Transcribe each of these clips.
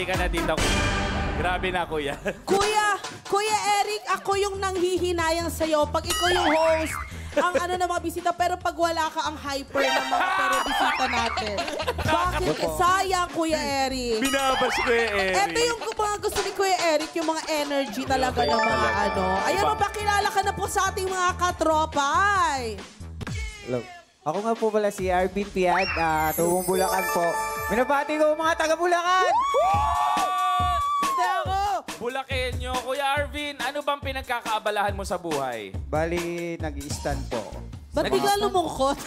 halika na dito. Grabe na, kuya. Kuya Eric, ako yung nanghihinayang sa'yo. Pag ikaw yung host, ang ano ng mga bisita, pero pag wala ka, ang hyper ng mga pero bisita natin. Bakit? Sayang, Kuya Eric. Binabas ko Eric. Ito yung mga gusto ni Kuya Eric, yung mga energy talaga ng mga ano. Ayan, mapakilala ka na po sa ating mga katropay. Hello. Ako nga po pala si Arvin Piad, tuwong Bulacan po. Minabati ko mga taga-Bulacan! Hindi ako! Bulakenyo. Kuya Arvin, ano bang pinagkakaabalahan mo sa buhay? Bali, nag-i-stand po. Ba't bigla lumungkot?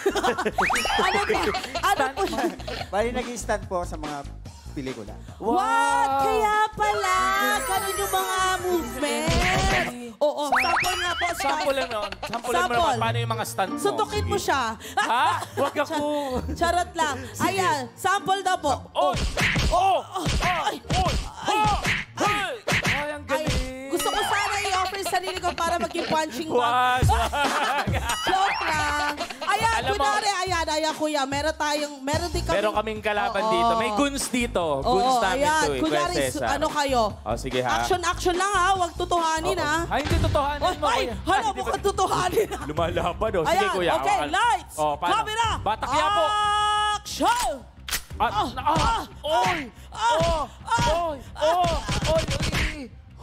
ano po? Bali, nag-i-stand po sa mga pelikula. What? Kaya pala! Ganun yung mga movement. Oo, sample nga po. Sample lang nun. Sample mo naman. Paano yung mga stunt mo? Suntukin mo siya. Ha? Huwag ako. Charot lang. Ayan, sample daw po. Oh! Oh! Ay! Oh! Ay! Ay, ang galing. Gusto ko sana i-offer sarili ko para maging punching bag. Joke lang. Ayan, kunwari, ayan, kuya. Meron din kami. Meron kaming kalaban dito. May guns dito. Guns namin ayan. to eh. Kunwari, ano kayo? Oh, sige ha. Action lang ha. Huwag tutuhanin ha. Ay, hindi tutuhanin mo, kuya. Hala, mukhang tutuhanin ha. Lumalaban oh. Sige, Ayan, kuya. okay, lights, camera, Batakya po. action!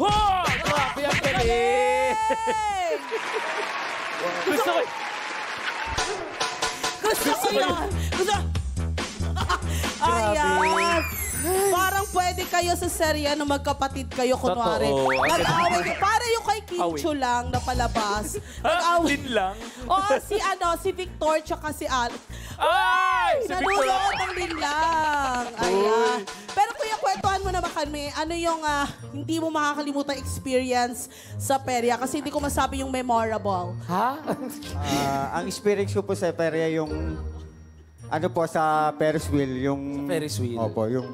Grabe ang galing! Gusto ko yan! Ayan! Parang pwede kayo sa serya na magkapatid kayo, kunwari. Mag-away kayo. Para yung kay Kincho lang na palabas. Mag-away. Din lang? Oo, si Victor tsaka si Al. Ay! Si Victor! Nanunod ang din lang. Ayan. Pero kuya, kwentuhan mo naman kami. Ano yung hindi mo makakalimutan experience sa perya? Kasi hindi ko masabi yung memorable. Ha? Ang experience ko po sa perya yung ano po sa Ferris wheel, yung... Ferris wheel? Opo, yung...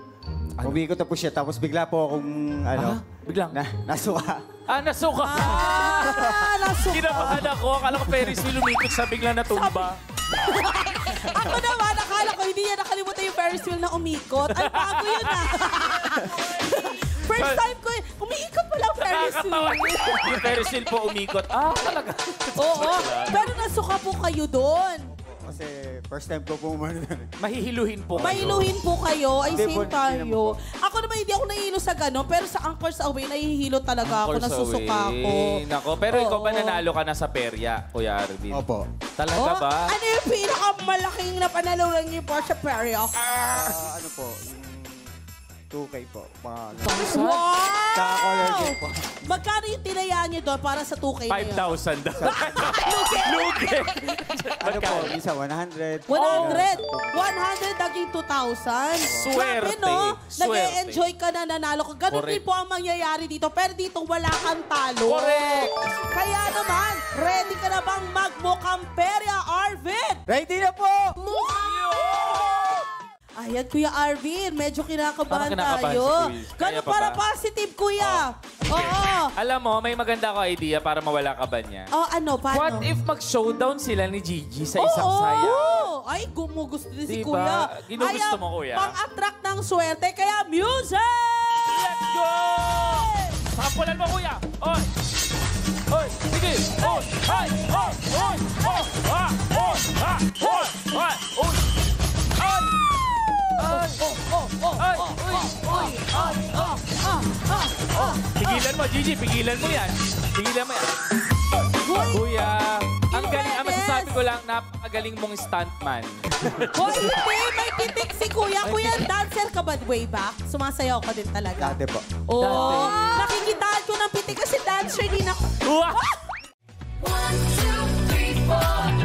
Umikot na po siya, tapos bigla po akong, biglang? nasuka. Nasuka! Nasuka. Kinabahan ako. Akala ko Ferris wheel umikot sa bigla natumba. Ako naman, akala ko hindi niya nakalimutan yung Ferris wheel na umikot. Ay, bago yun First time ko, umiikot pala ang Ferris wheel. Yung Ferris wheel po umikot. Talaga. Oo, pero nasuka po kayo doon. Kasi first time ko po umano. Mahihiluhin po kayo. Mahiluhin po kayo. Ay, Hindi same po, tayo. Ako naman, hindi ako nahihilo sa gano'n. Pero sa Anchors Away, nahihilo talaga ako. Nasusuka ako. Nako, pero ikaw ba nanalo ka na sa perya, Kuya Arvin? Opo. Talaga ba? Ano yung pinakamalaking na panalunan niyo po sa perya? Ano po, yung 2K po. Wow! Color game po. Magkano yung tinayaan niyo doon para sa 2K na yun? 5,000 daw. Lugi! Ano po, isa 100. 100 naging 2,000. Swerte. Grabe, no? Swerte. Nag-e-enjoy ka na, nanalo ka. Ganun din po ang mangyayari dito. Pero dito, wala kang talo. Correct. Kaya naman, ready ka na bang magmukhang perya, Arvin? Ready na po! Ayan, Kuya Arvin, medyo kinakabahan Parang kinakabahan tayo. si Kuya. Ganun Kaya pa para ba? positive, Kuya. Oo. Alam mo, may maganda ko idea para mawala ka ba niya. Oh, ano, paano? What if mag-showdown sila ni Gigi sa isang saya? Ay, gusto din si Diba? Kuya. Ginugusto mo, Kuya? Pang-attract ng swerte, kaya music! Let's go! Sampulan mo, Kuya! Oy! Oy! Sige! Oy! Ay! Oy! Oy! Oy! Ah! Oy! Ah! Oy! Oy! Oy! Ay! Ay! Ay! Uy! Pigilan mo, Gigi. Pigilan mo yan. Pigilan mo yan. Kuya, ang galing. Ang masasabi ko lang, napakagaling mong stuntman. Hoy, hindi! May pitik si Kuya. Kuya, dancer ka ba way back? Sumasayaw ka din talaga. Dati po. Oo. Nakikitaan ko ng pitik kasi dancer din ako. Wow! 1, 2, 3, 4